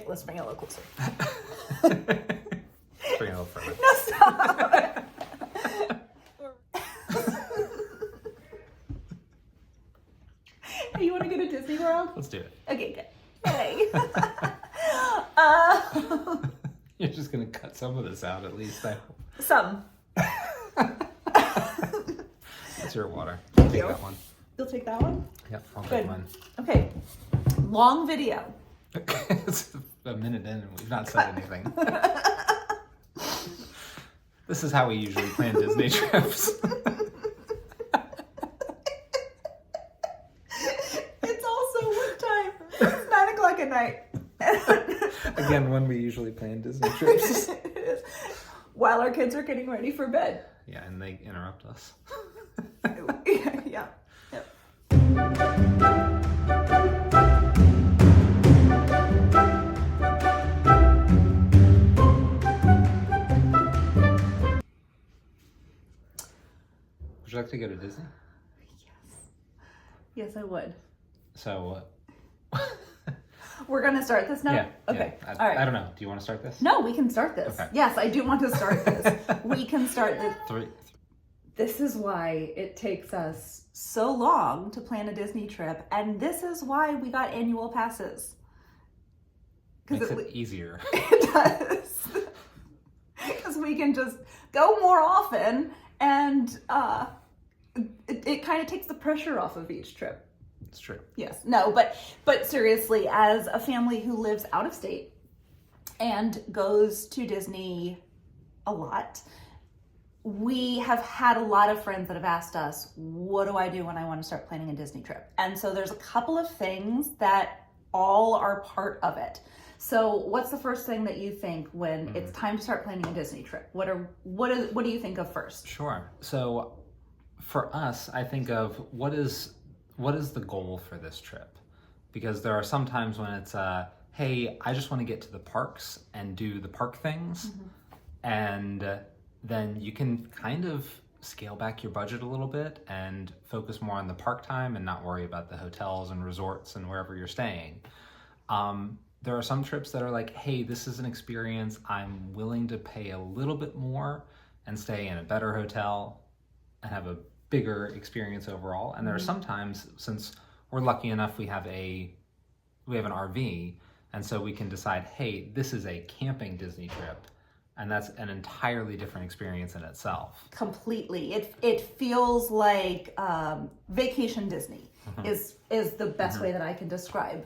let's bring it a little closer. Bring it a little further. No, stop. Hey, you want to go to Disney World? Let's do it. Okay, good. Hey. You're just going to cut some of this out at least, I hope. Some. That's your water. Thank Take you. that one. You'll take that one? Yep, I'll Good. take mine. Okay. Long video. It's a minute in and we've not said anything. This is how we usually plan Disney trips. It's also what time? It's 9:00 at night. Again, when we usually plan Disney trips. It is. While our kids are getting ready for bed. Yeah, and they interrupt us. Yeah. Yep. Would you like to go to Disney? Yes, I would. So, We're going to start this now? yeah. Okay. Yeah. All right. I don't know. Do you want to start this? No, we can start this. Okay. Yes, I do want to start this. We can start this. 3. This is why it takes us so long to plan a Disney trip, and this is why we got annual passes. Makes it easier. It does. Because we can just go more often, and it kind of takes the pressure off of each trip. It's true. Yes. No, but seriously, as a family who lives out of state and goes to Disney a lot, we have had a lot of friends that have asked us, what do I do when I want to start planning a Disney trip? And so there's a couple of things that all are part of it. So what's the first thing that you think when it's time to start planning a Disney trip? What do you think of first? Sure. So for us, I think of what is the goal for this trip? Because there are some times when it's, hey, I just want to get to the parks and do the park things. And then you can kind of scale back your budget a little bit and focus more on the park time and not worry about the hotels and resorts and wherever you're staying. There are some trips that are like, hey, this is an experience. I'm willing to pay a little bit more and stay in a better hotel and have a bigger experience overall. And there are sometimes, since we're lucky enough, we have an RV, and so we can decide, hey, this is a camping Disney trip, and that's an entirely different experience in itself. Completely. It feels like vacation Disney is the best way that I can describe.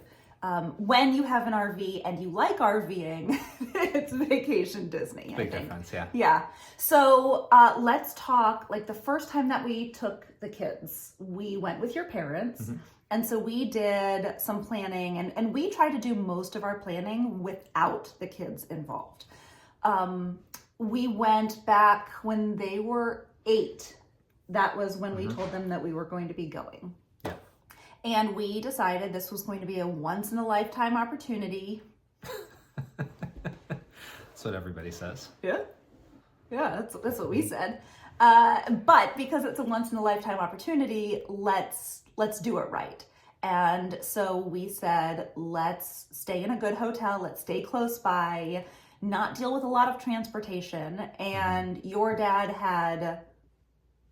When you have an RV and you like RVing, it's vacation Disney. Big difference, yeah. Yeah. So let's talk, like the first time that we took the kids, we went with your parents. And so we did some planning, and we tried to do most of our planning without the kids involved. We went back when they were 8. That was when we told them that we were going to be going. Yeah. And we decided this was going to be a once-in-a-lifetime opportunity. That's what everybody says. Yeah. Yeah, that's what we said. But because it's a once-in-a-lifetime opportunity, let's do it right. And so we said, let's stay in a good hotel, let's stay close by, not deal with a lot of transportation. And your dad had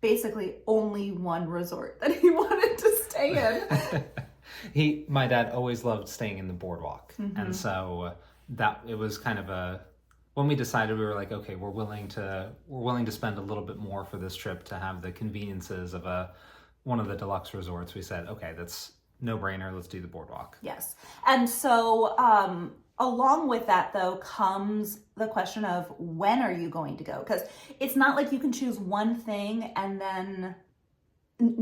basically only one resort that he wanted to stay in. My dad always loved staying in the boardwalk. And so that it was kind of when we decided, we were like, okay, we're willing to spend a little bit more for this trip to have the conveniences of one of the deluxe resorts. We said, okay, that's no brainer. Let's do the boardwalk. Yes. And so, along with that, though, comes the question of when are you going to go? Because it's not like you can choose one thing and then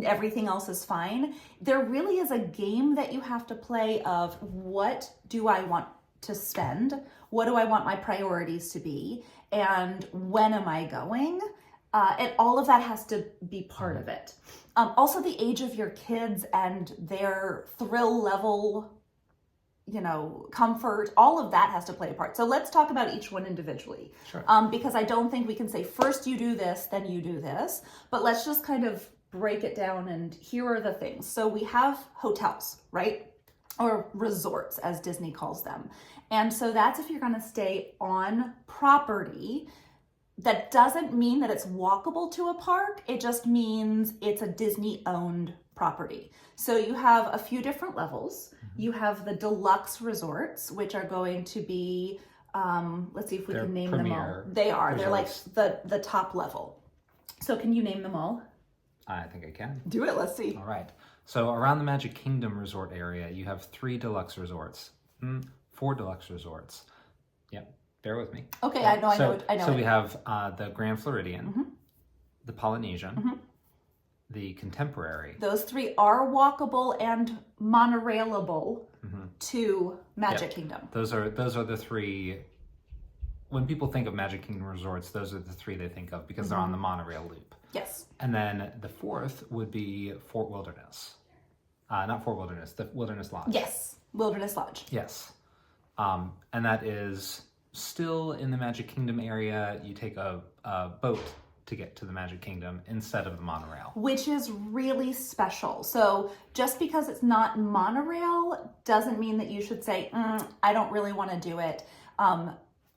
everything else is fine. There really is a game that you have to play of what do I want to spend? What do I want my priorities to be? And when am I going? And all of that has to be part of it. Also, the age of your kids and their thrill level, comfort, all of that has to play a part. So let's talk about each one individually. Sure. Because I don't think we can say first you do this, then you do this, but let's just kind of break it down, and here are the things. So we have hotels, right? or resorts as Disney calls them. And so that's if you're going to stay on property. That doesn't mean that it's walkable to a park. It just means it's a Disney owned property. So you have a few different levels. You have the deluxe resorts, which are going to be, let's see if we can name them all. They are. Resorts. They're like the top level. So can you name them all? I think I can. Do it. Let's see. All right. So around the Magic Kingdom resort area, you have 3 deluxe resorts, 4 deluxe resorts. Yep. Bear with me. Okay, I know. So we have the Grand Floridian, the Polynesian, the Contemporary. Those 3 are walkable and monorailable to Magic Kingdom. Those are the 3. When people think of Magic Kingdom resorts, those are the 3 they think of because they're on the monorail loop. Yes. And then the 4th would be Fort Wilderness. Not Fort Wilderness, the Wilderness Lodge. Yes, Wilderness Lodge. Yes. And that is still in the Magic Kingdom area. You take a boat to get to the Magic Kingdom instead of the monorail. Which is really special. So just because it's not monorail doesn't mean that you should say, I don't really want to do it.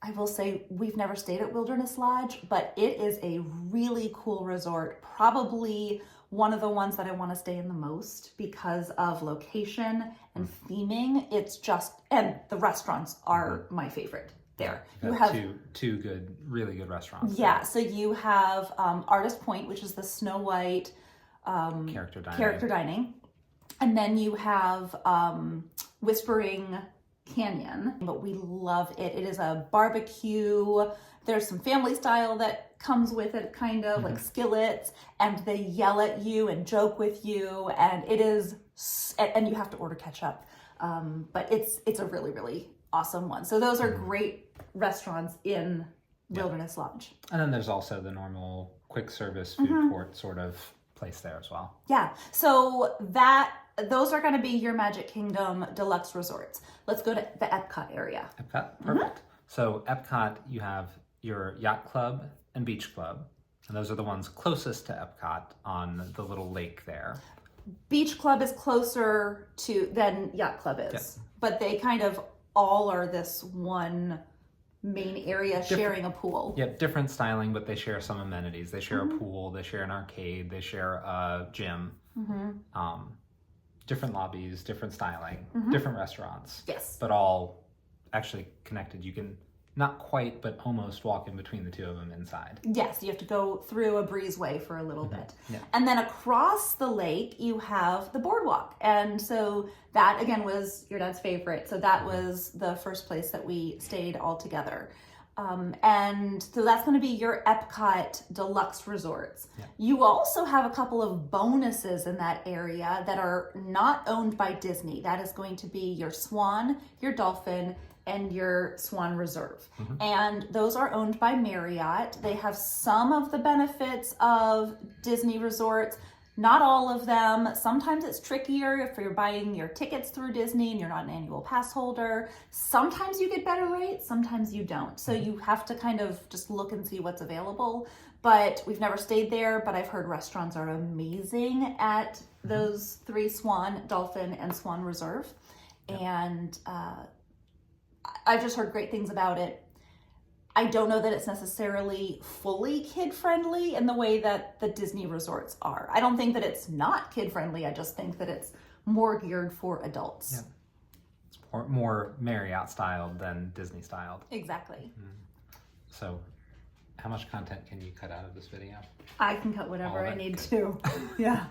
I will say we've never stayed at Wilderness Lodge, but it is a really cool resort. Probably one of the ones that I want to stay in the most because of location and theming. It's just, and the restaurants are my favorite there. You have two really good restaurants. Yeah, there. So you have Artist Point, which is the Snow White character dining. And then you have Whispering Canyon, but we love it. It is a barbecue. There's some family style that comes with it, kind of like skillets, and they yell at you and joke with you, and it is, and you have to order ketchup. But it's a really, really awesome one. So those are great restaurants in Wilderness Lodge. And then there's also the normal quick service food court sort of place there as well. Yeah. So those are going to be your Magic Kingdom deluxe resorts. Let's go to the Epcot area. Epcot, perfect. So Epcot, you have your Yacht Club and Beach Club, and those are the ones closest to Epcot on the little lake there. Beach Club is closer than Yacht Club is, but they kind of all are this one main area sharing a pool. Yep, different styling, but they share some amenities. They share a pool, they share an arcade, they share a gym. Different lobbies, different styling, different restaurants. Yes. But all actually connected. You can not quite, but almost walk in between the two of them inside. Yes, you have to go through a breezeway for a little bit. Yeah. And then across the lake, you have the boardwalk. And so that, again, was your dad's favorite. So that was the first place that we stayed all together. And so that's going to be your Epcot deluxe resorts. Yeah. You also have a couple of bonuses in that area that are not owned by Disney. That is going to be your Swan, your Dolphin, and your Swan Reserve. And those are owned by Marriott. They have some of the benefits of Disney resorts, not all of them. Sometimes it's trickier if you're buying your tickets through Disney and you're not an annual pass holder. Sometimes you get better rates, sometimes you don't. So you have to kind of just look and see what's available. But we've never stayed there, but I've heard restaurants are amazing at those 3, Swan, Dolphin, and Swan Reserve. And I've just heard great things about it. I don't know that it's necessarily fully kid-friendly in the way that the Disney resorts are. I don't think that it's not kid-friendly. I just think that it's more geared for adults. Yeah. It's more Marriott-styled than Disney-styled. Exactly. So how much content can you cut out of this video? I can cut whatever I need to. Yeah.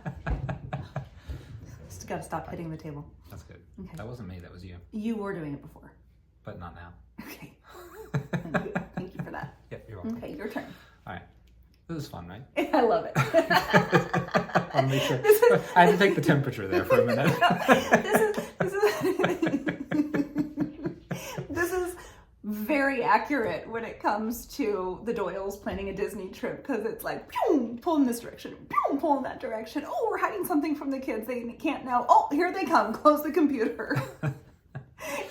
Just got to stop hitting the table. That's good. Okay. That wasn't me. That was you. You were doing it before. But not now. Okay. Thank you for that. Yep, you're welcome. Okay, your turn. All right. This is fun, right? I love it. I'll make sure. I had to take the temperature there for a minute. This is very accurate when it comes to the Doyles planning a Disney trip, because it's like, pew, pull in this direction, pew, pull in that direction. Oh, we're hiding something from the kids. They can't know. Oh, here they come. Close the computer.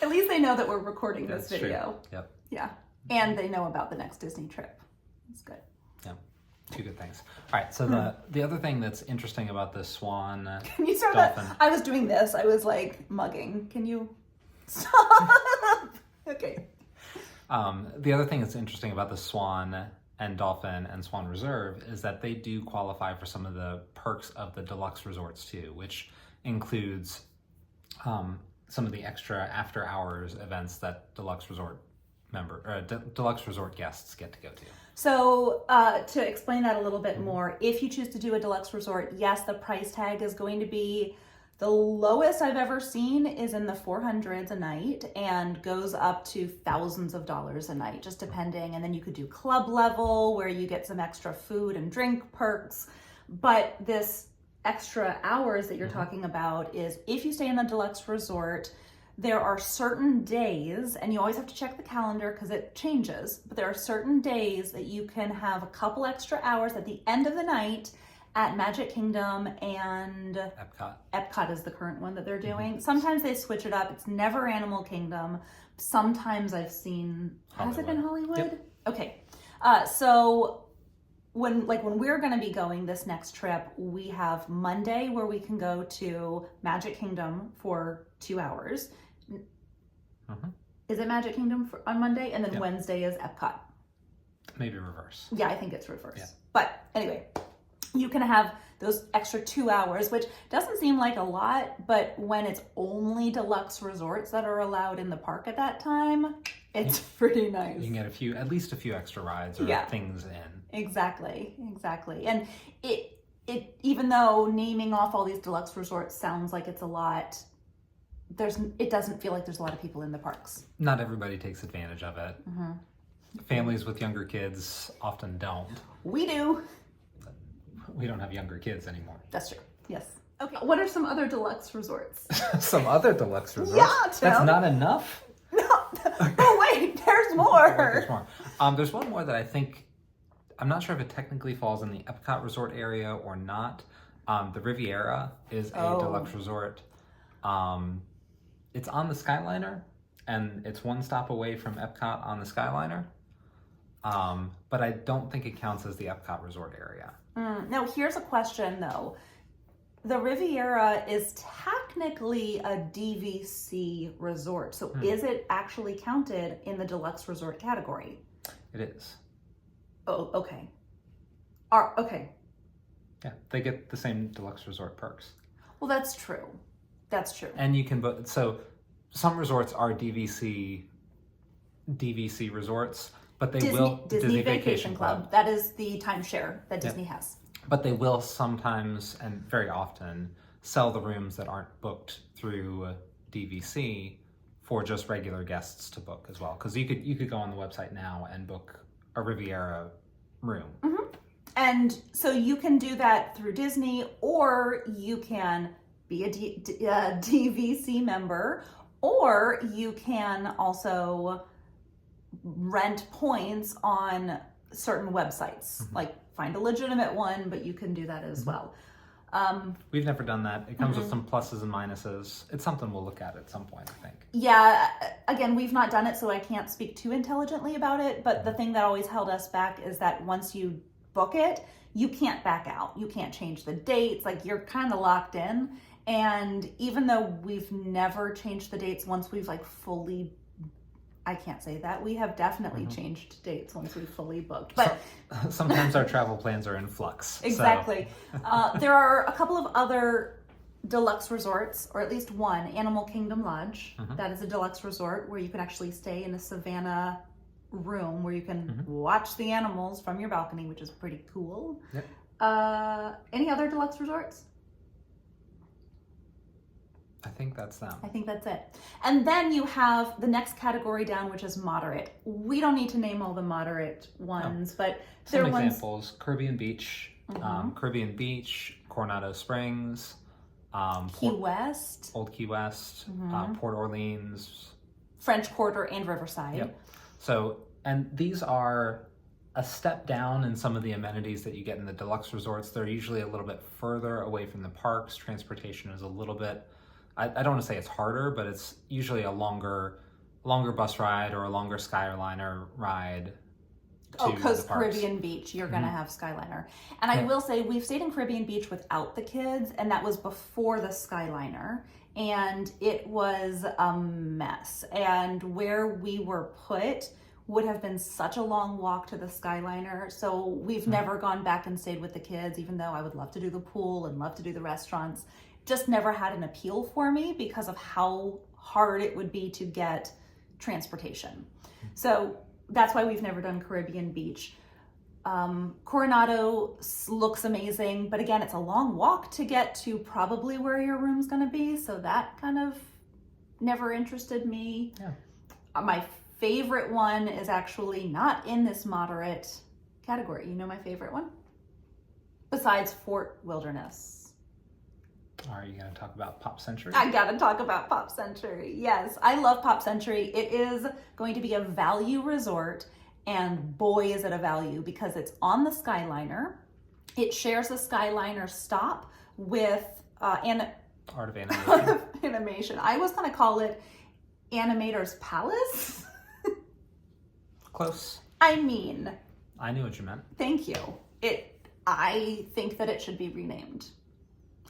At least they know that we're recording this video. True. Yep. Yeah. And they know about the next Disney trip. It's good. Yeah. Two good things. All right, so the other thing that's interesting about the Swan Can you start dolphin... that? I was doing this. I was like mugging. Can you stop? Okay. The other thing that's interesting about the Swan and Dolphin and Swan Reserve is that they do qualify for some of the perks of the deluxe resorts too, which includes some of the extra after hours events that deluxe resort deluxe resort guests get to go to. So to explain that a little bit more, if you choose to do a deluxe resort, yes, the price tag is going to be the lowest I've ever seen is in the 400s a night and goes up to thousands of dollars a night, just depending. And then you could do club level where you get some extra food and drink perks. But this extra hours that you're talking about is if you stay in the deluxe resort, there are certain days, and you always have to check the calendar because it changes, but there are certain days that you can have a couple extra hours at the end of the night at Magic Kingdom and Epcot. Epcot is the current one that they're doing. Sometimes they switch it up. It's never Animal Kingdom. Sometimes I've seen, has it been Hollywood? Yep. Okay. So when we're going to be going this next trip, we have Monday where we can go to Magic Kingdom for 2 hours. Is it Magic Kingdom on Monday? And then Wednesday is Epcot. Maybe reverse. Yeah, I think it's reverse. Yeah. But anyway, you can have those extra 2 hours, which doesn't seem like a lot, but when it's only deluxe resorts that are allowed in the park at that time, it's pretty nice. You can get at least a few extra rides or things in. Exactly. And it even though naming off all these deluxe resorts sounds like it's a lot, it doesn't feel like there's a lot of people in the parks. Not everybody takes advantage of it. Families with younger kids often don't. We do. We don't have younger kids anymore. That's true. Yes. Okay. What are some other deluxe resorts? Some other deluxe resorts? Yeah, Tim. That's not enough? No. Oh, wait. There's more. There's more. There's one more that I think, I'm not sure if it technically falls in the Epcot resort area or not. The Riviera is a deluxe resort. It's on the Skyliner, and it's one stop away from Epcot on the Skyliner. But I don't think it counts as the Epcot resort area. Now, here's a question, though. The Riviera is technically a DVC resort, so is it actually counted in the deluxe resort category? It is. Oh, okay. Okay. Yeah, they get the same deluxe resort perks. Well, that's true. That's true. And you can book, so some resorts are DVC resorts, but they Disney Vacation Club. That is the timeshare that Disney has. But they will sometimes and very often sell the rooms that aren't booked through DVC for just regular guests to book as well. Because you could go on the website now and book a Riviera room. And so you can do that through Disney, or you can be a DVC member, or you can also rent points on certain websites. Like find a legitimate one, but you can do that as well. We've never done that. It comes with some pluses and minuses. It's something we'll look at some point, I think. Yeah, again, we've not done it, so I can't speak too intelligently about it, but the thing that always held us back is that once you book it, you can't back out. You can't change the dates. Like, you're kind of locked in. And even though we've never changed the dates once we've fully, I can't say that. We have definitely changed dates once we've fully booked. But sometimes our travel plans are in flux. Exactly. So. There are a couple of other deluxe resorts, or at least one, Animal Kingdom Lodge. That is a deluxe resort where you can actually stay in a savannah room where you can watch the animals from your balcony, which is pretty cool. Yep. Any other deluxe resorts? I think that's them. I think that's it. And then you have the next category down, which is moderate. We don't need to name all the moderate ones, but there are examples. Caribbean Beach, Coronado Springs, Key West, Old Key West, Port Orleans, French Quarter, and Riverside. Yep. So, and these are a step down in some of the amenities that you get in the deluxe resorts. They're usually a little bit further away from the parks. Transportation is a little bit, I don't want to say it's harder, but it's usually a longer bus ride or a longer Skyliner ride. Oh, the because parks. Caribbean Beach, you're going to have Skyliner. And I will say, we've stayed in Caribbean Beach without the kids, and that was before the Skyliner. And it was a mess. And where we were put would have been such a long walk to the Skyliner. So we've never gone back and stayed with the kids, even though I would love to do the pool and love to do the restaurants. Just never had an appeal for me because of how hard it would be to get transportation. So that's why we've never done Caribbean Beach. Coronado looks amazing, but again, it's a long walk to get to probably where your room's gonna be, so that kind of never interested me. Yeah. My favorite one is actually not in this moderate category. You know my favorite one? Besides Fort Wilderness. Are you going to talk about Pop Century? I gotta talk about Pop Century. Yes, I love Pop Century. It is going to be a value resort, and boy is it a value because it's on the Skyliner. It shares the Skyliner stop with Art of Animation. Art of Animation. I was gonna call it Animator's Palace. Close. I mean, I knew what you meant. thank you. I think that it should be renamed.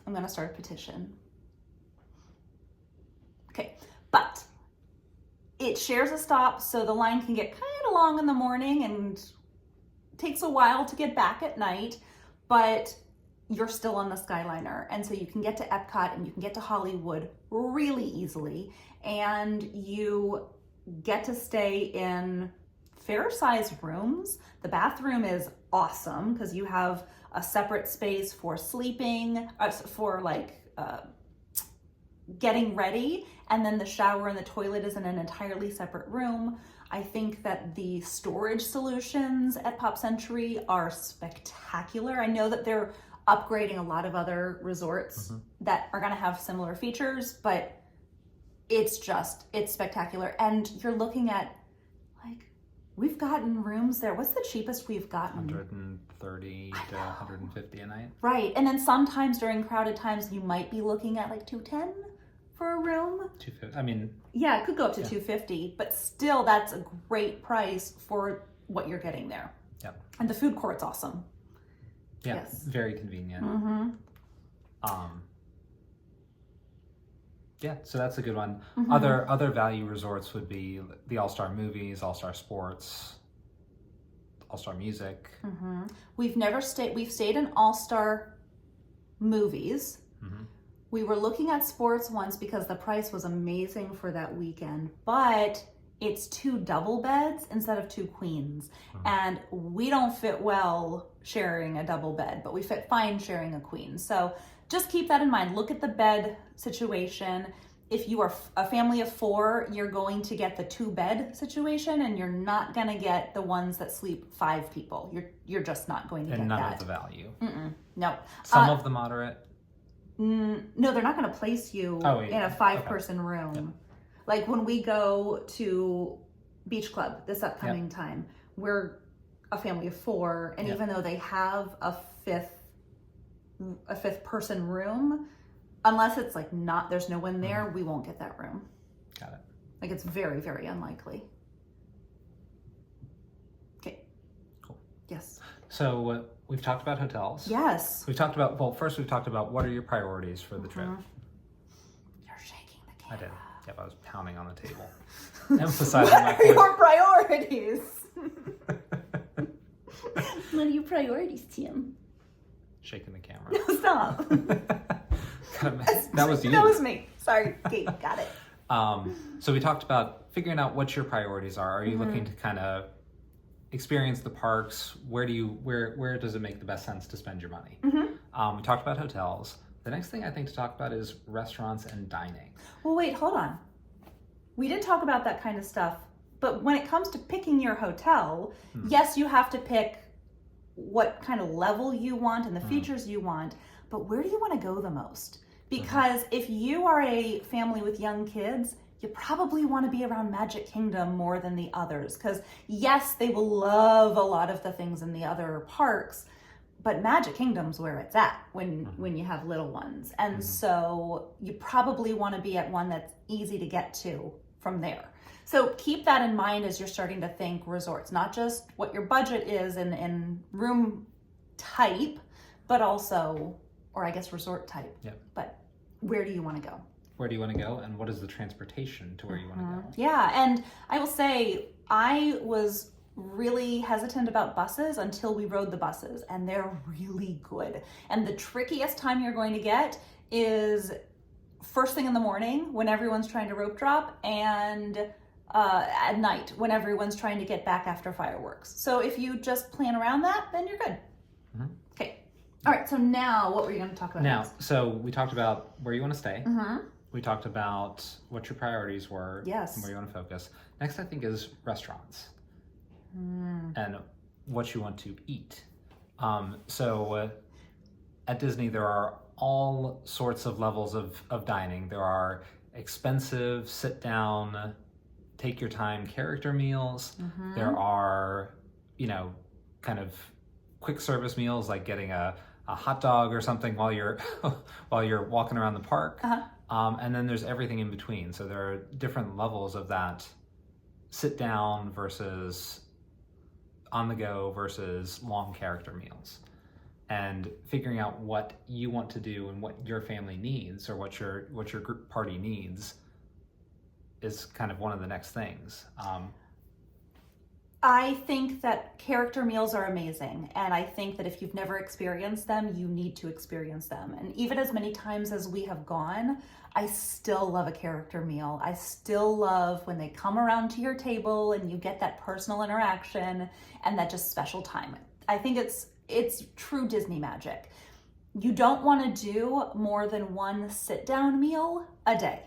I'm gonna start a petition. Okay, but it shares a stop, so the line can get kind of long in the morning and takes a while to get back at night, but you're still on the Skyliner. And so you can get to Epcot and you can get to Hollywood really easily. And you get to stay in fair-sized rooms. The bathroom is awesome because you have a separate space for sleeping, for getting ready, and then the shower and the toilet is in an entirely separate room. I think that the storage solutions at Pop Century are spectacular. I know that they're upgrading a lot of other resorts that are going to have similar features, but it's spectacular. And you're looking at, we've gotten rooms there. What's the cheapest we've gotten? 130 to 150 a night. Right. And then sometimes during crowded times, you might be looking at 210 for a room. 250. I mean, yeah, it could go up to 250, but still that's a great price for what you're getting there. Yep. And the food court's awesome. Yeah, Yes. very convenient. Yeah, so that's a good one. Other value resorts would be the All-Star Movies, All-Star Sports, All-Star Music. We've stayed in All-Star Movies. We were looking at sports once because the price was amazing for that weekend, but it's 2 double beds instead of 2 queens. And we don't fit well sharing a double bed, but we fit fine sharing a queen. So just keep that in mind. Look at the bed situation. If you are a family of 4, you're going to get the 2-bed situation, and you're not going to get the ones that sleep 5 people. You're just not going to get that. And none of the value. No. Some of the moderate. No, they're not going to place you in a 5-person room. Yep. Like when we go to Beach Club this upcoming time, we're a family of 4, and even though they have a fifth person room, unless it's there's no one there, we won't get that room. Got it. It's very, very unlikely. Okay. Cool. Yes. So we've talked about hotels. Yes. We've talked about, first we've talked about what are your priorities for the trip. You're shaking the I camera. did. Yep, I was pounding on the table. Emphasizing my What are point. your priorities? What are your priorities, Tim? Shaking the camera. No, stop. That was you. That was me. Sorry. Okay, got it. So we talked about figuring out what your priorities are. Are you looking to kind of experience the parks? Where does it make the best sense to spend your money? We talked about hotels. The next thing I think to talk about is restaurants and dining. Well, wait, hold on. We did talk about that kind of stuff, but when it comes to picking your hotel, yes, you have to pick what kind of level you want and the features you want, but where do you want to go the most? Because if you are a family with young kids, you probably want to be around Magic Kingdom more than the others. Because yes, they will love a lot of the things in the other parks, but Magic Kingdom's where it's at when you have little ones. And so you probably want to be at one that's easy to get to from there. So keep that in mind as you're starting to think resorts, not just what your budget is in room type, but also, or I guess resort type. Yep. But where do you want to go? Where do you want to go, and what is the transportation to where you want to go? Yeah, and I will say I was really hesitant about buses until we rode the buses, and they're really good. And the trickiest time you're going to get is first thing in the morning when everyone's trying to rope drop, and at night when everyone's trying to get back after fireworks. So if you just plan around that, then you're good. Mm-hmm. Okay. All right, so now what were you going to talk about Now, next? so we talked about where you want to stay. Mm-hmm. We talked about what your priorities were. Yes. And where you want to focus. Next, I think, is restaurants. And what you want to eat. So at Disney, there are all sorts of levels of dining. There are expensive, sit down, take your time character meals. There are, kind of quick service meals like getting a hot dog or something while you're while you're walking around the park. And then there's everything in between. So there are different levels of that sit down versus on the go versus long character meals. And figuring out what you want to do and what your family needs or what your group party needs is kind of one of the next things. I think that character meals are amazing, and I think that if you've never experienced them, you need to experience them. And even as many times as we have gone, I still love a character meal. I still love when they come around to your table and you get that personal interaction and that just special time. I think it's true Disney magic. You don't want to do more than one sit-down meal a day.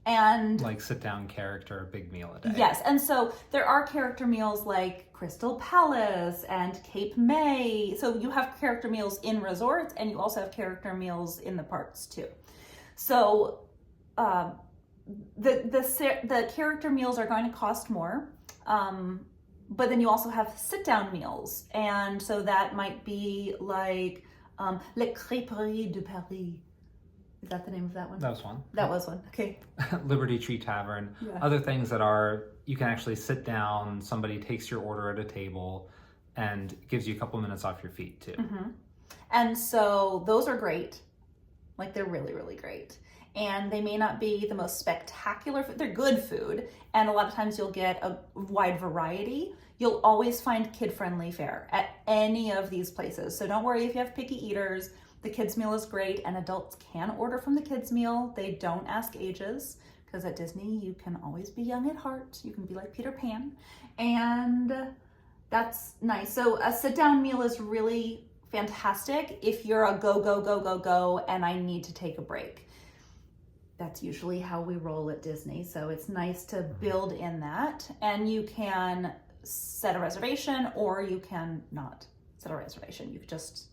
And like sit down character, big meal a day. Yes, and so there are character meals like Crystal Palace and Cape May. So you have character meals in resorts, and you also have character meals in the parks too. So the character meals are going to cost more, but then you also have sit down meals, and so that might be like Les Crêperies de Paris. Is that the name of that one? That was one. That was one. Okay. Liberty Tree Tavern. Yeah. Other things that are, you can actually sit down, somebody takes your order at a table and gives you a couple minutes off your feet too. And so those are great. Like they're really, really great. And they may not be the most spectacular food. They're good food. And a lot of times you'll get a wide variety. You'll always find kid-friendly fare at any of these places. So don't worry if you have picky eaters. The kids meal is great, and adults can order from the kids meal. They don't ask ages, because at Disney you can always be young at heart. You can be like Peter Pan, and that's nice. So a sit-down meal is really fantastic if you're a go, and I need to take a break. That's usually how we roll at Disney, so it's nice to build in that, and you can set a reservation or you can not set a reservation. You could just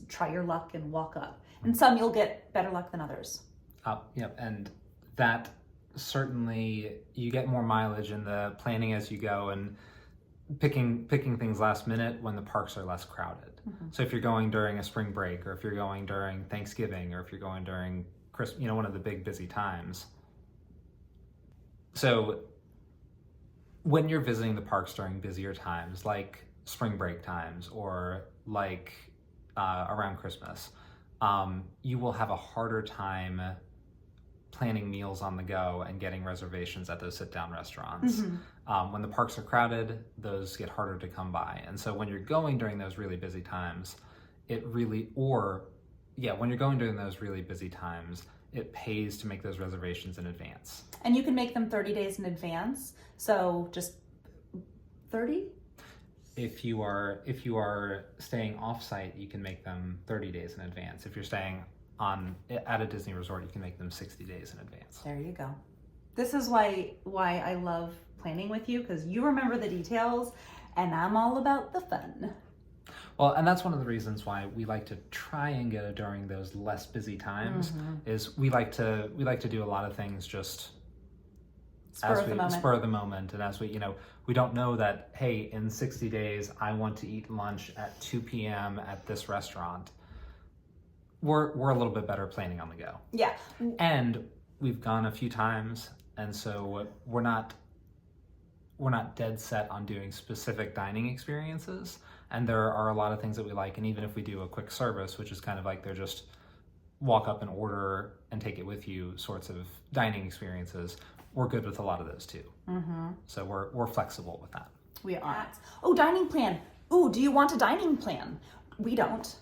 try your luck and walk up. And some you'll get better luck than others. Yep, and that certainly, you get more mileage in the planning as you go and picking things last minute when the parks are less crowded. So if you're going during a spring break, or if you're going during Thanksgiving, or if you're going during Christmas, one of the big busy times. So when you're visiting the parks during busier times, like spring break times, or like around Christmas, you will have a harder time planning meals on the go and getting reservations at those sit-down restaurants. When the parks are crowded, those get harder to come by. And so when you're going during those really busy times, when you're going during those really busy times, it pays to make those reservations in advance. And you can make them 30 days in advance. So just 30? If you are staying off-site, you can make them 30 days in advance. If you're staying at a Disney resort, you can make them 60 days in advance. There you go. This is why I love planning with you, because you remember the details and I'm all about the fun. Well, and that's one of the reasons why we like to try and go during those less busy times. Is we like to do a lot of things just spur of the moment, and as we don't know that, hey, in 60 days I want to eat lunch at 2 p.m. at this restaurant. We're a little bit better planning on the go. Yeah. And we've gone a few times And so we're not dead set on doing specific dining experiences. And there are a lot of things that we like. And even if we do a quick service, which is kind of like they're just walk up and order and take it with you sorts of dining experiences, we're good with a lot of those too. So we're flexible with that. We are. Oh, dining plan. Oh, do you want a dining plan? We don't.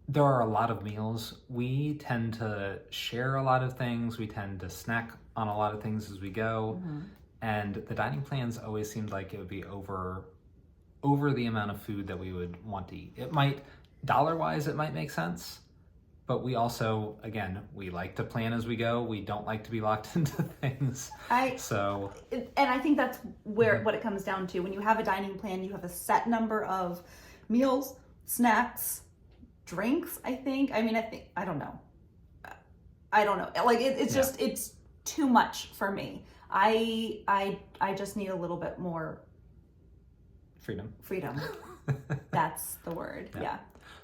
There are a lot of meals. We tend to share a lot of things. We tend to snack on a lot of things as we go. And the dining plans always seemed like it would be over the amount of food that we would want to eat. It might, dollar-wise, it might make sense. But we also, again, we like to plan as we go. We don't like to be locked into things. And I think that's where what it comes down to. When you have a dining plan, you have a set number of meals, snacks, drinks, I think. I don't know. Like it's just, it's too much for me. I just need a little bit more freedom. That's the word. Yeah.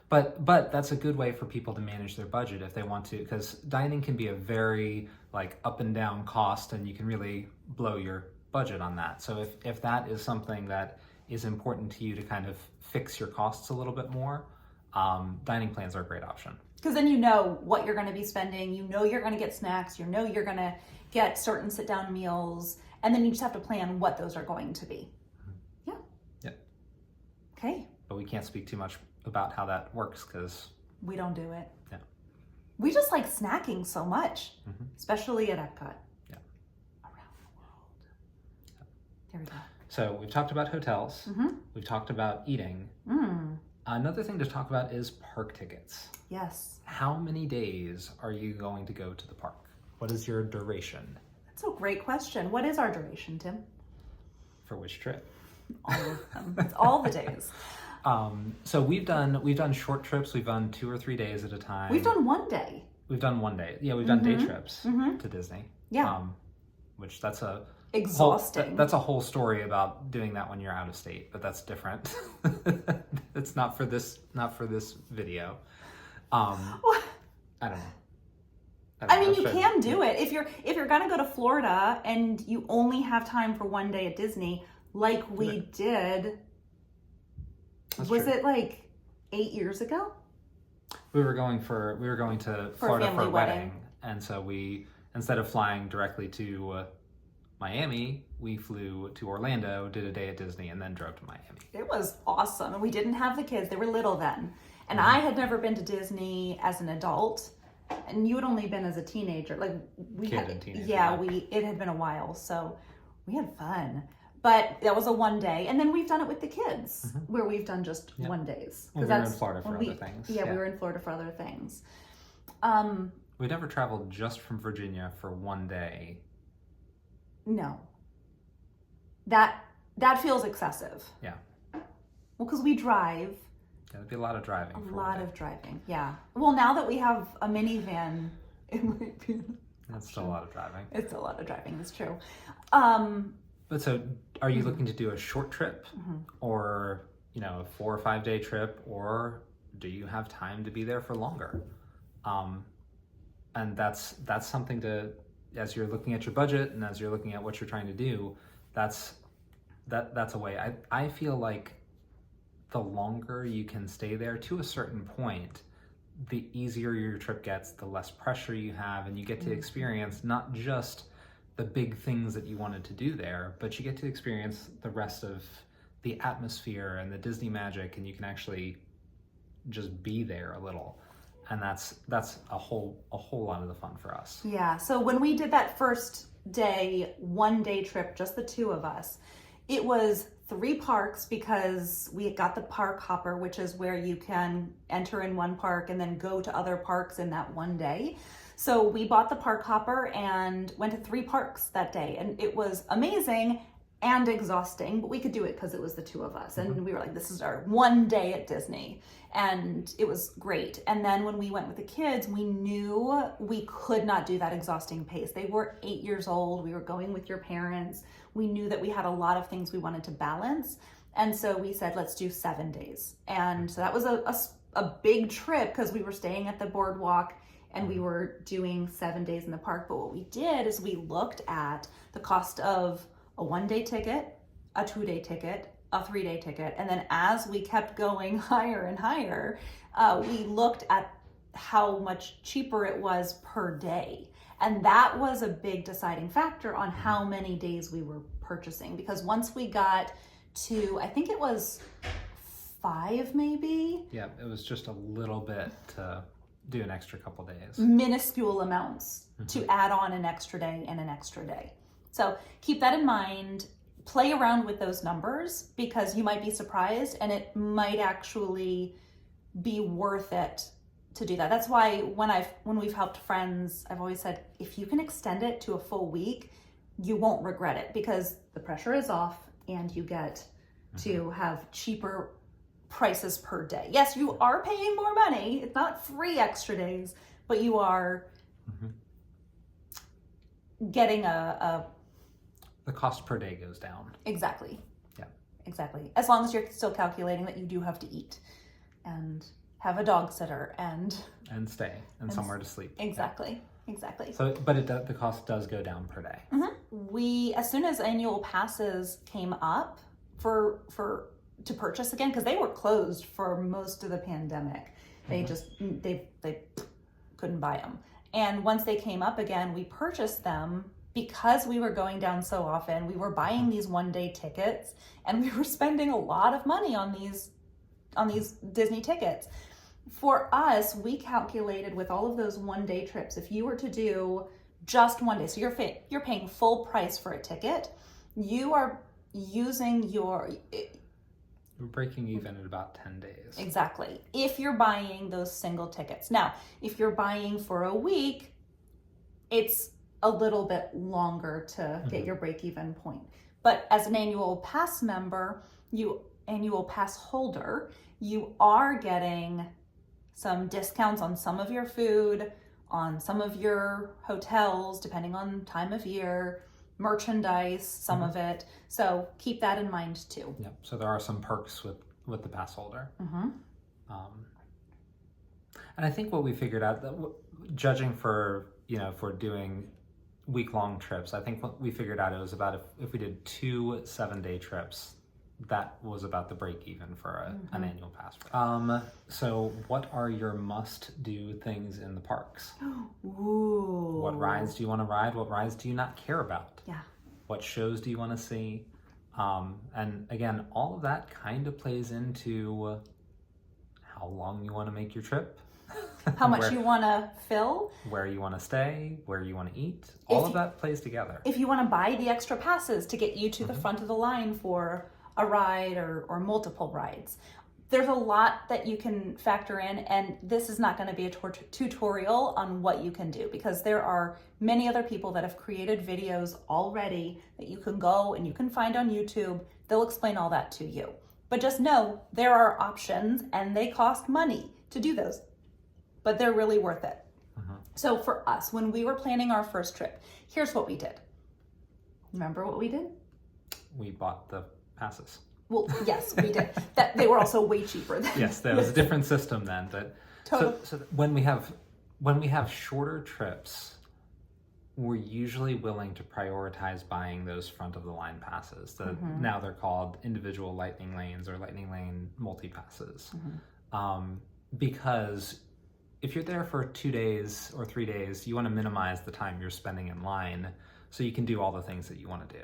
But that's a good way for people to manage their budget if they want to, because dining can be a very like up and down cost, and you can really blow your budget on that. So if that is something that is important to you to kind of fix your costs a little bit more, dining plans are a great option. Because then you know what you're going to be spending, you know you're going to get snacks, you know you're going to get certain sit-down meals, and then you just have to plan what those are going to be. Yeah. Okay. But we can't speak too much about how that works because we don't do it. Yeah. We just like snacking so much, especially at Epcot. Yeah. Around the world. There we go. So we've talked about hotels. We've talked about eating. Another thing to talk about is park tickets. Yes. How many days are you going to go to the park? What is your duration? That's a great question. What is our duration, Tim? For which trip? All of them. It's all the days. So we've done short trips. We've done 2 or 3 days at a time. We've done one day. We've done one day. Yeah, we've done day trips to Disney. Yeah. Which that's exhausting. That's a whole story about doing that when you're out of state, but that's different. It's not for this video. I don't know. I mean, you can do it if you're gonna go to Florida and you only have time for one day at Disney, like we did. Was it like 8 years ago? We were going to Florida for a wedding, and so we, instead of flying directly to Miami, we flew to Orlando, did a day at Disney, and then drove to Miami. It was awesome, and we didn't have the kids; they were little then, and I had never been to Disney as an adult, and you had only been as a teenager. Like teenager. Yeah, it had been a while, so we had fun. But that was a one day, and then we've done it with the kids, where we've done just 1 days. Well, we were in Florida for other things. Yeah, we were in Florida for other things. We never traveled just from Virginia for 1 day. No. That feels excessive. Yeah. Well, because we drive. That'd be a lot of driving. A lot of driving, yeah. Well, now that we have a minivan, it might be. That's still a lot of driving. It's a lot of driving. It's true. But so, are you looking to do a short trip, or a 4 or 5 day trip, or do you have time to be there for longer? And that's something to, as you're looking at your budget and as you're looking at what you're trying to do, that's a way. I feel like the longer you can stay there to a certain point, the easier your trip gets, the less pressure you have, and you get to experience not just the big things that you wanted to do there, but you get to experience the rest of the atmosphere and the Disney magic, and you can actually just be there a little. And that's a whole lot of the fun for us. Yeah, so when we did that first day, 1 day trip, just the two of us, it was 3 parks because we got the park hopper, which is where you can enter in one park and then go to other parks in that 1 day. So we bought the park hopper and went to 3 parks that day, and it was amazing and exhausting, but we could do it because it was the two of us. And we were like, this is our 1 day at Disney. And it was great. And then when we went with the kids, we knew we could not do that exhausting pace. They were 8 years old. We were going with your parents. We knew that we had a lot of things we wanted to balance. And so we said, let's do 7 days. And so that was a big trip because we were staying at the boardwalk and we were doing 7 days in the park. But what we did is we looked at the cost of a 1-day ticket, a 2-day ticket, a 3-day ticket. And then as we kept going higher and higher, we looked at how much cheaper it was per day. And that was a big deciding factor on how many days we were purchasing. Because once we got to, I think it was 5 maybe. Yeah, it was just a little bit to do an extra couple days. Minuscule amounts to add on an extra day and an extra day. So keep that in mind. Play around with those numbers because you might be surprised and it might actually be worth it to do that. That's why when we've helped friends, I've always said, if you can extend it to a full week, you won't regret it because the pressure is off and you get to have cheaper prices per day. Yes, you are paying more money. It's not free extra days, but you are getting the cost per day goes down. Exactly. Yeah. Exactly. As long as you're still calculating that you do have to eat and have a dog sitter and stay and somewhere to sleep. Exactly. Yeah. Exactly. So, but the cost does go down per day. We, as soon as annual passes came up to purchase again, because they were closed for most of the pandemic, they couldn't buy them. And once they came up again, we purchased them because we were going down so often. We were buying these 1-day tickets, and we were spending a lot of money on these Disney tickets. For us, we calculated with all of those 1-day trips, if you were to do just 1 day, so you're paying full price for a ticket, you are using We're breaking even at about 10 days. Exactly. If you're buying those single tickets. Now, if you're buying for a week, it's a little bit longer to get your break-even point. But as an annual pass member, annual pass holder, you are getting some discounts on some of your food, on some of your hotels, depending on time of year, merchandise, some of it. So keep that in mind too. Yeah. So there are some perks with the pass holder. And I think what we figured out, that judging for doing week-long trips, I think what we figured out, it was about if we did 2 7-day trips, that was about the break even for an annual pass. So what are your must-do things in the parks? Ooh. What rides do you want to ride? What rides do you not care about? Yeah. What shows do you want to see? And again, all of that kind of plays into how long you want to make your trip. How much you want to fill. Where you want to stay, where you want to eat. All of that plays together. If you want to buy the extra passes to get you to the front of the line for a ride or multiple rides. There's a lot that you can factor in, and this is not going to be a tutorial on what you can do because there are many other people that have created videos already that you can go and you can find on YouTube. They'll explain all that to you. But just know there are options and they cost money to do those, but they're really worth it. So for us, when we were planning our first trip, here's what we did. Remember what we did? We bought the passes. Well, yes, we did. That they were also way cheaper then. Yes, there was a different system then. But so when we have shorter trips, we're usually willing to prioritize buying those front of the line passes. Now they're called individual lightning lanes or lightning lane multi-passes. Because if you're there for 2 days or 3 days, you want to minimize the time you're spending in line so you can do all the things that you want to do.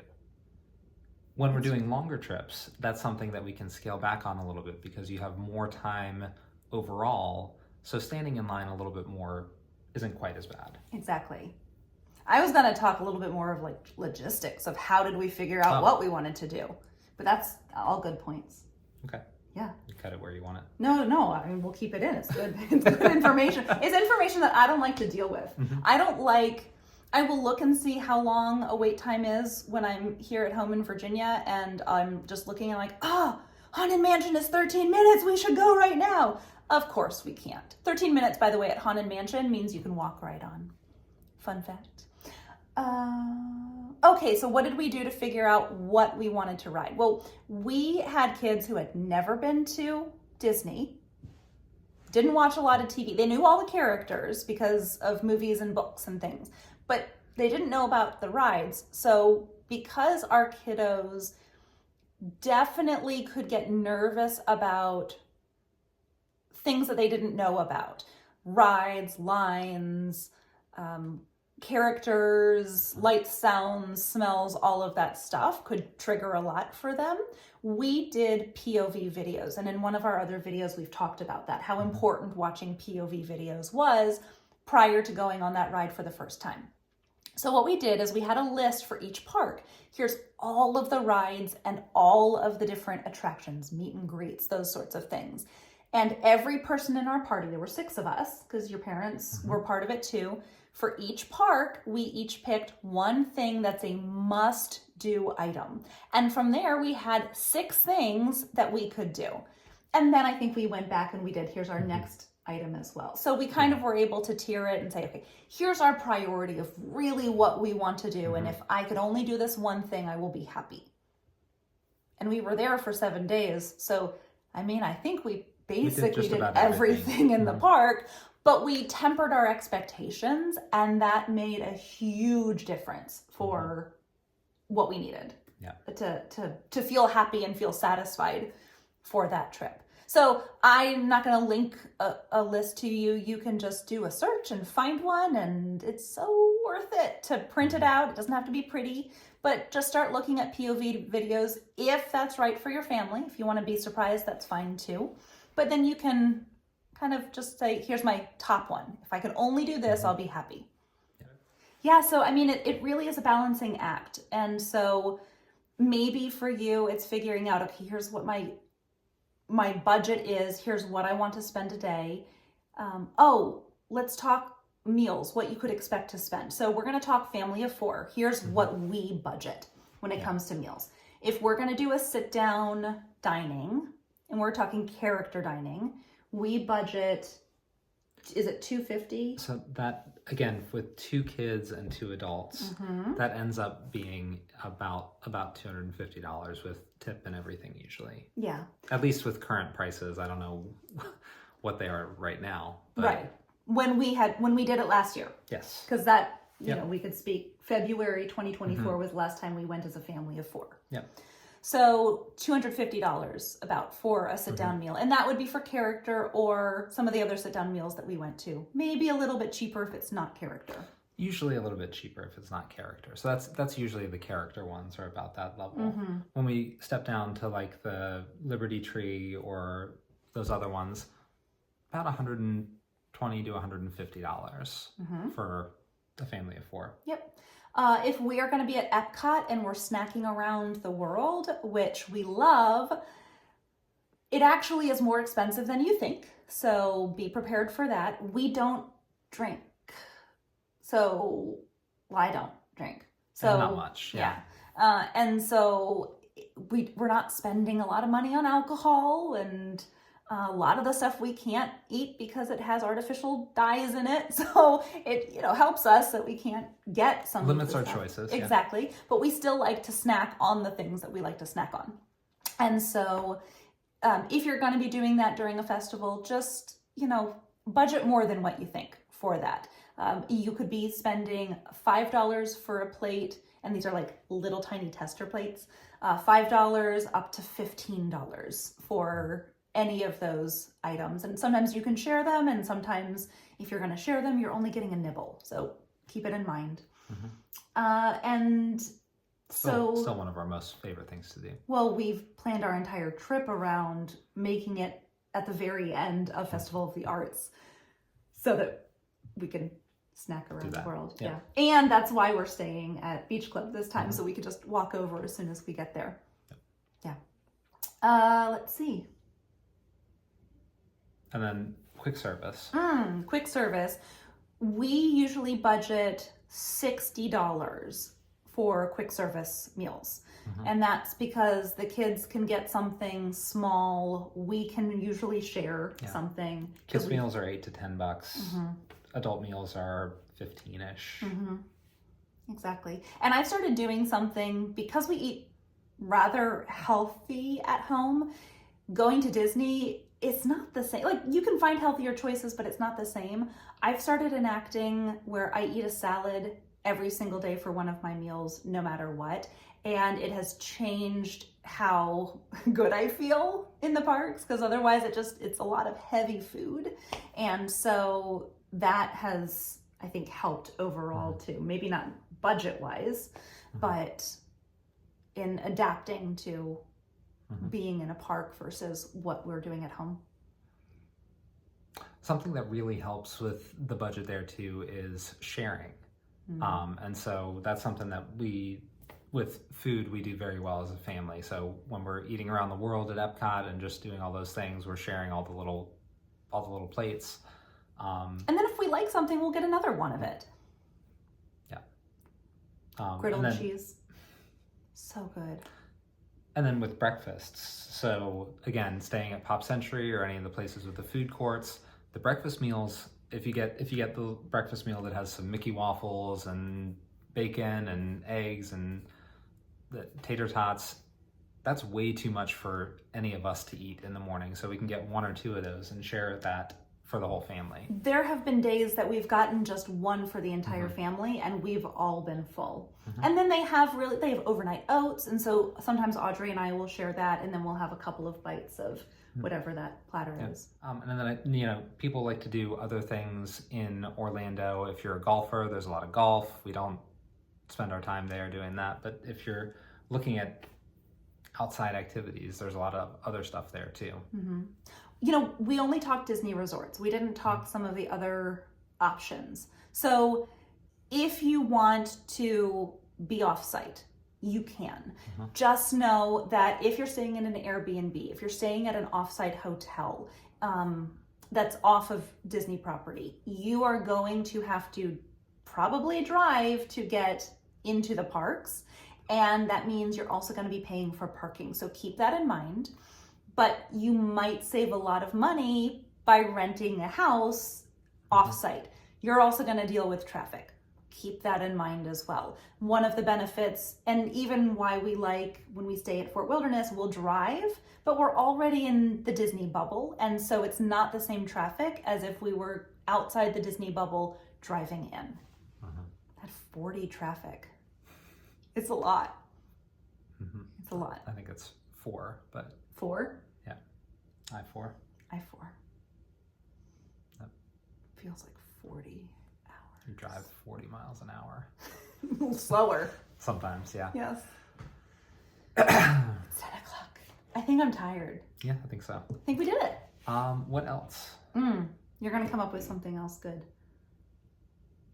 When we're doing longer trips, that's something that we can scale back on a little bit because you have more time overall. So standing in line a little bit more isn't quite as bad. Exactly. I was going to talk a little bit more of like logistics of how did we figure out what we wanted to do. But that's all good points. Okay. Yeah. You cut it where you want it. No. I mean, we'll keep it in. It's good. It's good information. It's information that I don't like to deal with. I will look and see how long a wait time is when I'm here at home in Virginia, and I'm just looking and like, Haunted Mansion is 13 minutes. We should go right now. Of course we can't. 13 minutes, by the way, at Haunted Mansion means you can walk right on. Fun fact. Okay, so what did we do to figure out what we wanted to ride? Well, we had kids who had never been to Disney. didn't watch a lot of TV. They knew all the characters because of movies and books and things, but they didn't know about the rides. So because our kiddos definitely could get nervous about things that they didn't know about, rides, lines, characters, lights, sounds, smells, all of that stuff could trigger a lot for them. We did POV videos, and in one of our other videos we've talked about that, how important watching POV videos was prior to going on that ride for the first time. So what we did is we had a list for each park. Here's all of the rides and all of the different attractions, meet and greets, those sorts of things. And every person in our party, there were 6 of us, because your parents were part of it too. For each park, we each picked one thing that's a must-do item. And from there, we had 6 things that we could do. And then I think we went back and we did, here's our next item as well. So we kind of were able to tier it and say, okay, here's our priority of really what we want to do. And if I could only do this one thing, I will be happy. And we were there for 7 days. So, I mean, I think we basically did everything in the park, but we tempered our expectations, and that made a huge difference for what we needed to feel happy and feel satisfied for that trip. So I'm not going to link a list to you. You can just do a search and find one, and it's so worth it to print it out. It doesn't have to be pretty, but just start looking at POV videos if that's right for your family. If you want to be surprised, that's fine too. But then you can kind of just say, here's my top one. If I could only do this, I'll be happy. Yeah, so I mean, it really is a balancing act. And so maybe for you, it's figuring out, okay, here's what my budget is. Here's what I want to spend a day. Let's talk meals, what you could expect to spend. So we're going to talk family of 4. Here's what we budget when it comes to meals. If we're going to do a sit-down dining, and we're talking character dining, we budget, is it $250? So that, again, with 2 kids and 2 adults, that ends up being about $250 with tip and everything usually. Yeah. At least with current prices. I don't know what they are right now. But right. When we did it last year. Yes. Because that, you know, we could speak, February 2024 was the last time we went as a family of 4. Yep. So $250 about for a sit-down meal. And that would be for character or some of the other sit-down meals that we went to. Maybe a little bit cheaper if it's not character. Usually a little bit cheaper if it's not character. So that's usually the character ones are about that level. When we step down to like the Liberty Tree or those other ones, about $120 to $150 for a family of 4. Yep. If we are going to be at Epcot and we're snacking around the world, which we love, it actually is more expensive than you think. So be prepared for that. We don't drink. So, well, I don't drink. So and not much. Yeah. And so we're not spending a lot of money on alcohol, and a lot of the stuff we can't eat because it has artificial dyes in it. So it, helps us that we can't get some limits of our stuff. choices. Exactly. Yeah. But we still like to snack on the things that we like to snack on. And so if you're going to be doing that during a festival, just, budget more than what you think for that. You could be spending $5 for a plate, and these are like little tiny tester plates, $5 up to $15 for any of those items. And sometimes you can share them, and sometimes if you're going to share them, you're only getting a nibble. So keep it in mind. And so still one of our most favorite things to do. Well, we've planned our entire trip around making it at the very end of Festival of the Arts so that we can snack around the world. Yeah. And that's why we're staying at Beach Club this time, so we could just walk over as soon as we get there. Let's see. And then quick service. Quick service. We usually budget $60 for quick service meals. And that's because the kids can get something small. We can usually share something. Kids meals are $8 to $10. Adult meals are 15-ish. Exactly. And I've started doing something because we eat rather healthy at home. Going to Disney it's not the same. Like, you can find healthier choices, but it's not the same. I've started enacting where I eat a salad every single day for one of my meals, no matter what. And it has changed how good I feel in the parks, because otherwise it's a lot of heavy food. And so that has, I think, helped overall too. Maybe not budget-wise, but in adapting to being in a park versus what we're doing at home. Something that really helps with the budget there too is sharing. And so that's something that with food, we do very well as a family. So when we're eating around the world at Epcot and just doing all those things, we're sharing all the little plates. And then if we like something, we'll get another one of it. Yeah. Griddled cheese. So good. And then with breakfasts, so again, staying at Pop Century or any of the places with the food courts, the breakfast meals, if you get the breakfast meal that has some Mickey waffles and bacon and eggs and the tater tots, that's way too much for any of us to eat in the morning. So we can get one or two of those and share that for the whole family. There have been days that we've gotten just one for the entire family, and we've all been full. And then they have overnight oats, and so sometimes Audrey and I will share that, and then we'll have a couple of bites of whatever that platter is. And then people like to do other things in Orlando. If you're a golfer, there's a lot of golf. We don't spend our time there doing that, but if you're looking at outside activities, there's a lot of other stuff there too. We only talked Disney resorts. We didn't talk some of the other options. So if you want to be off-site, you can. Just know that if you're staying in an Airbnb, if you're staying at an off-site hotel that's off of Disney property, you are going to have to probably drive to get into the parks. And that means you're also going to be paying for parking. So keep that in mind. But you might save a lot of money by renting a house off-site. You're also going to deal with traffic. Keep that in mind as well. One of the benefits, and even why we like when we stay at Fort Wilderness, we'll drive, but we're already in the Disney bubble. And so it's not the same traffic as if we were outside the Disney bubble driving in. That 40 traffic. It's a lot. It's a lot. I think it's 4, but... 4? Yeah. I-4. I-4. Yep. Feels like 40 hours. You drive 40 miles an hour. A little slower. Sometimes, yeah. Yes. It's 10 o'clock. I think I'm tired. Yeah, I think so. I think we did it. What else? You're going to come up with something else good.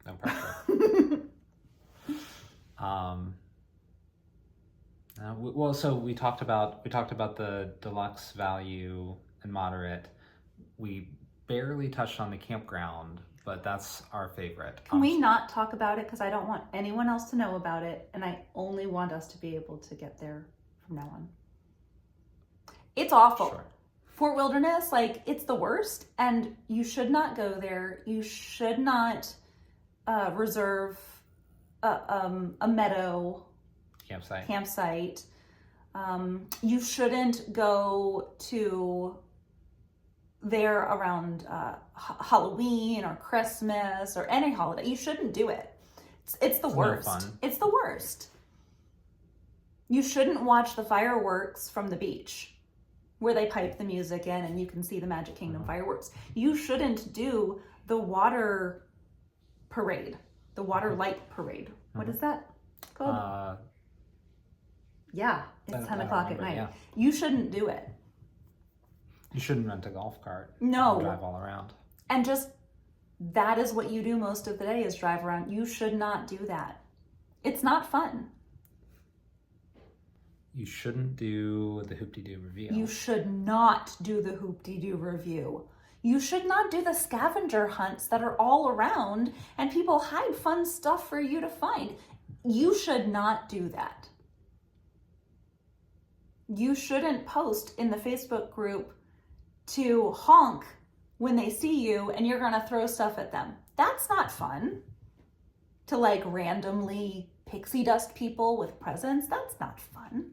No pressure. Well, so we talked about the deluxe, value, and moderate. We barely touched on the campground, but that's our favorite. Can we not talk about it? Because I don't want anyone else to know about it, and I only want us to be able to get there from now on. It's awful. Sure. Fort Wilderness, it's the worst, and you should not go there. You should not reserve a meadow campsite. You shouldn't go to there around Halloween or Christmas or any holiday. You shouldn't do it. It's the worst. No fun. It's the worst. You shouldn't watch the fireworks from the beach where they pipe the music in and you can see the Magic Kingdom fireworks. You shouldn't do the water parade, the water light parade. What is that called? Yeah, it's 10 o'clock at night. Yeah. You shouldn't do it. You shouldn't rent a golf cart. No. And drive all around. And just, that is what you do most of the day, is drive around. You should not do that. It's not fun. You shouldn't do the Hoop-Dee-Doo review. You should not do the Hoop-Dee-Doo review. You should not do the scavenger hunts that are all around and people hide fun stuff for you to find. You should not do that. You shouldn't post in the Facebook group to honk when they see you and you're going to throw stuff at them. That's not fun. To randomly pixie dust people with presents, that's not fun.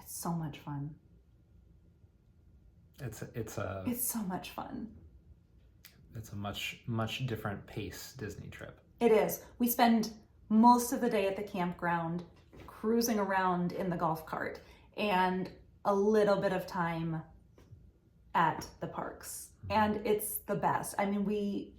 It's so much fun. It's so much fun. It's a much different pace Disney trip. It is. We spend most of the day at the campground cruising around in the golf cart and a little bit of time at the parks. And it's the best. I mean, we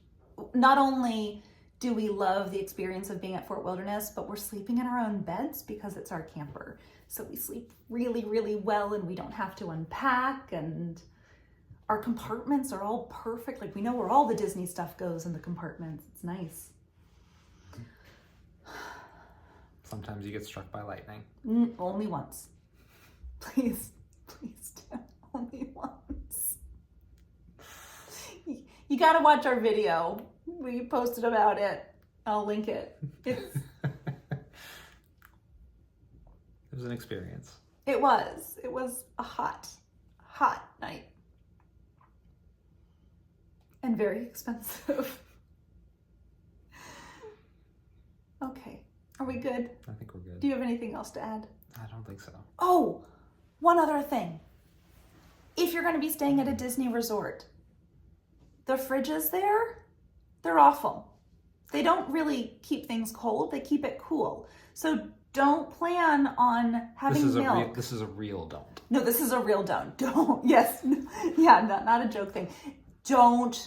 not only do we love the experience of being at Fort Wilderness, but we're sleeping in our own beds because it's our camper. So we sleep really, really well and we don't have to unpack, and our compartments are all perfect. Like, we know where all the Disney stuff goes in the compartments. It's nice. Sometimes you get struck by lightning. Only once. Please, Tim, only once. You gotta watch our video. We posted about it. I'll link it. It was an experience. It was. It was a hot night. And very expensive. Okay. Are we good? I think we're good. Do you have anything else to add? I don't think so. Oh, one other thing. If you're going to be staying at a Disney resort, the fridges there, they're awful. They don't really keep things cold. They keep it cool. So don't plan on having milk. This is a real don't. No, this is a real don't. Don't. Yes. Yeah, not a joke thing. Don't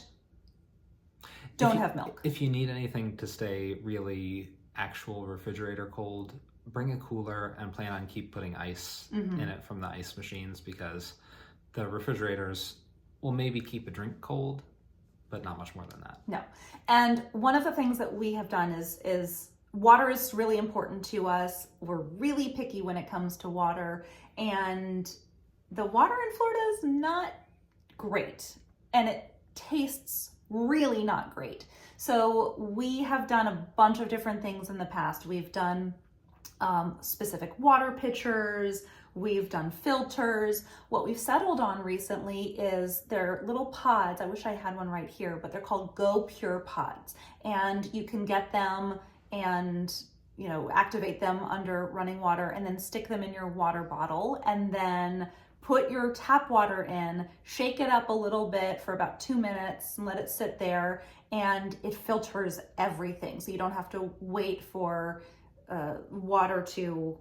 have milk. If you need anything to stay really actual refrigerator cold, bring a cooler and plan on keep putting ice in it from the ice machines, because the refrigerators will maybe keep a drink cold, but not much more than that. No. And one of the things that we have done is water is really important to us. We're really picky when it comes to water, and the water in Florida is not great, and it tastes really not great. So we have done a bunch of different things in the past. We've done specific water pitchers. We've done filters. What we've settled on recently is they're little pods. I wish I had one right here, but they're called Go Pure pods. And you can get them and, activate them under running water and then stick them in your water bottle, and then put your tap water in, shake it up a little bit for about 2 minutes and let it sit there, and it filters everything. So you don't have to wait for water to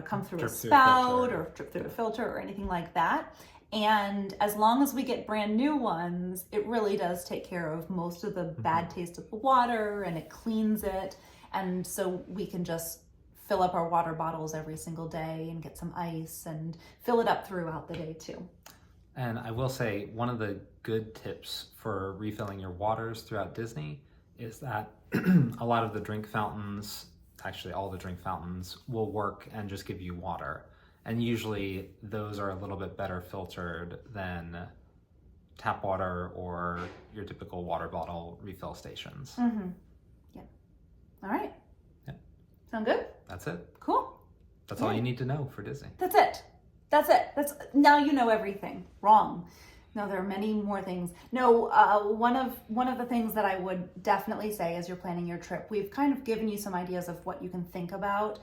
come through a spout or drip through a filter or anything like that. And as long as we get brand new ones, it really does take care of most of the bad taste of the water, and it cleans it. And so we can just fill up our water bottles every single day and get some ice and fill it up throughout the day too. And I will say, one of the good tips for refilling your waters throughout Disney is that a lot of the drink fountains, actually all the drink fountains, will work and just give you water. And usually those are a little bit better filtered than tap water or your typical water bottle refill stations. Mm-hmm. Yeah. All right. Yeah. Sound good? That's it. Cool. That's all you need to know for Disney. That's it. Now you know everything. Wrong. No, there are many more things. No, one of the things that I would definitely say as you're planning your trip, we've kind of given you some ideas of what you can think about,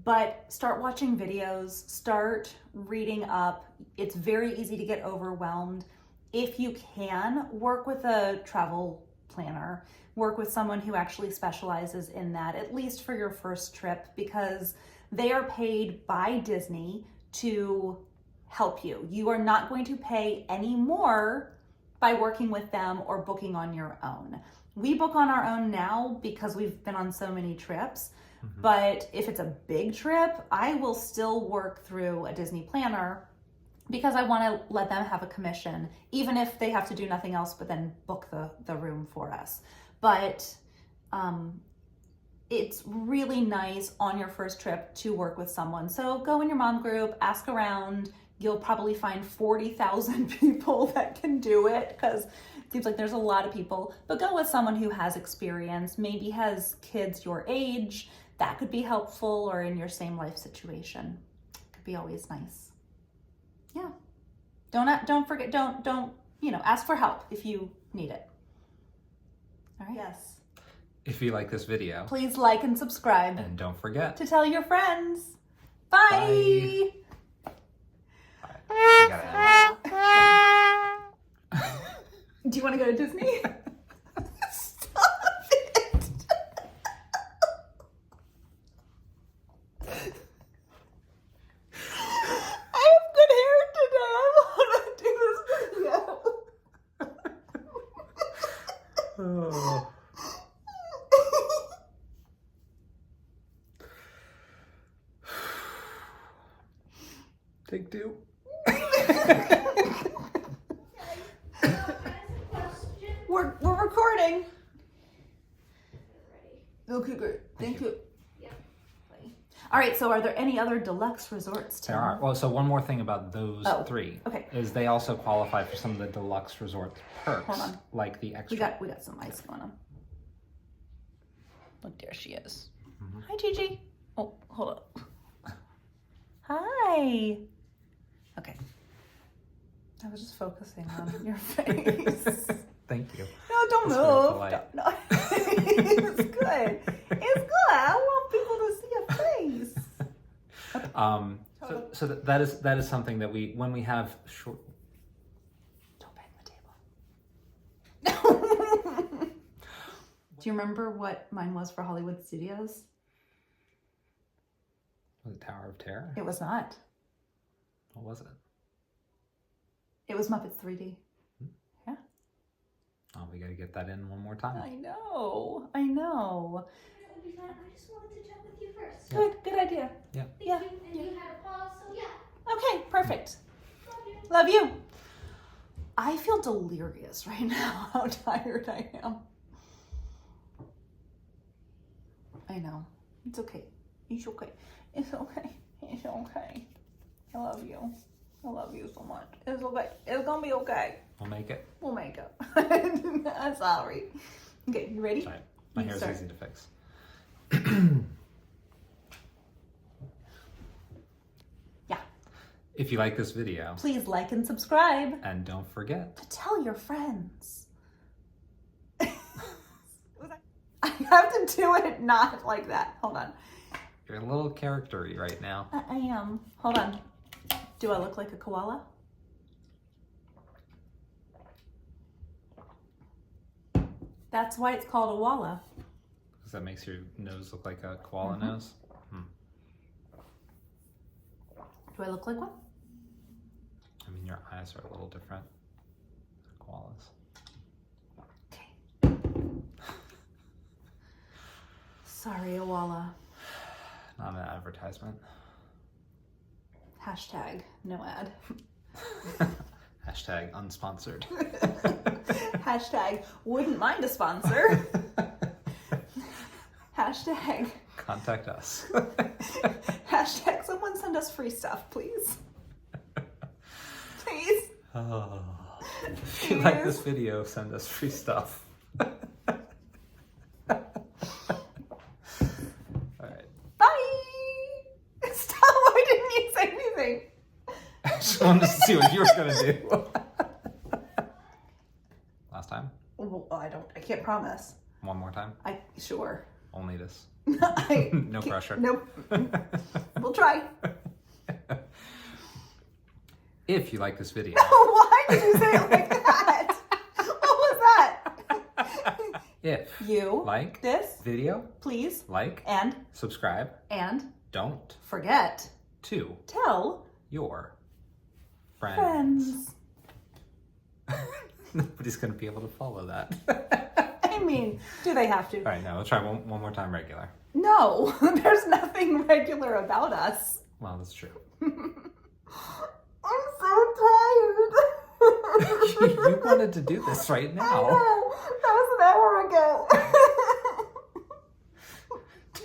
but start watching videos, start reading up. It's very easy to get overwhelmed. If you can, work with a travel planner, work with someone who actually specializes in that, at least for your first trip, because they are paid by Disney to help you. You are not going to pay any more by working with them or booking on your own. We book on our own now because we've been on so many trips, but if it's a big trip, I will still work through a Disney planner because I want to let them have a commission, even if they have to do nothing else but then book the room for us. But it's really nice on your first trip to work with someone. So go in your mom group, ask around. You'll probably find 40,000 people that can do it, because it seems like there's a lot of people. But go with someone who has experience, maybe has kids your age. That could be helpful, or in your same life situation. Could be always nice. Yeah. Don't forget, don't ask for help if you need it. All right. Yes. If you like this video, please like and subscribe. And don't forget to tell your friends. Bye. Bye. You gotta end. Do you want to go to Disney? Stop it. I have good hair today. I want to do this video. Oh. Take two. We're recording. Okay, great. Thank you. Yeah. All right, so are there any other deluxe resorts? There are. Well, so one more thing about those Oh, three okay. is they also qualify for some of the deluxe resort perks, Hold on. like the extra. We got some ice going on. Look, there she is. Hi, Gigi. Oh, hold up. Hi. Okay. I was just focusing on your face. Thank you. No, don't That's very move. polite. No. It's good. It's good. I want people to see your face. So that is something that when we have short. Don't bang the table. Do you remember what mine was for Hollywood Studios? Was it Tower of Terror? It was not. What was it? It was Muppets 3D. Yeah. Oh, we got to get that in one more time. I know. I know. That would be fine. I just wanted to chat with you first. Good idea. Yeah. Thank you. And you had a pause, so yeah. Okay, perfect. Love you. Love you. I feel delirious right now how tired I am. I know. It's okay. It's okay. It's okay. It's okay. I love you. I love you so much. It's okay. It's gonna be okay. We'll make it. We'll make it. I'm sorry. Okay, you ready? Sorry. My You hair's start. easy to fix. Yeah. If you like this video, Please like and subscribe. and don't forget. To tell your friends. I have to do it not like that. Hold on. You're a little character-y right now. I am. Hold on. Do I look like a koala? That's why it's called a walla. Because that makes your nose look like a koala nose. Do I look like one? I mean, your eyes are a little different. Koalas. Okay. Sorry, a walla. Not an advertisement. Hashtag no ad. Hashtag unsponsored. Hashtag wouldn't mind a sponsor. Hashtag. Contact us. Hashtag someone send us free stuff, please. Please. Oh. If you like this video, send us free stuff. Alright. Bye. Stop. Why didn't you say anything? I just wanted to see what you were going to do. Last time? Well, I can't promise. One more time? Sure. Only this. No pressure. Nope. We'll try. If you like this video, Why did you say it like that? What was that? if You like this, video, please, like, and subscribe, don't forget to tell your friends. friends. Nobody's going to be able to follow that. I mean, do they have to? All right, now we'll try one more time regular. No, there's nothing regular about us. Well, that's true. I'm so tired. You wanted to do this right I now. know. That was an hour ago.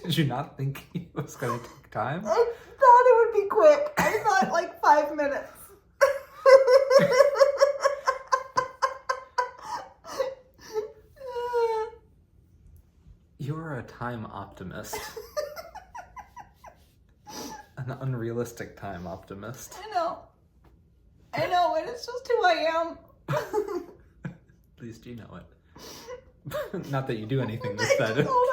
Did you not think it was going to take time? I thought it would be quick. I thought like 5 minutes. You're a time optimist. An unrealistic time optimist. I know, and it's just who I am. At least you know it. Not that you do anything that's better. Hold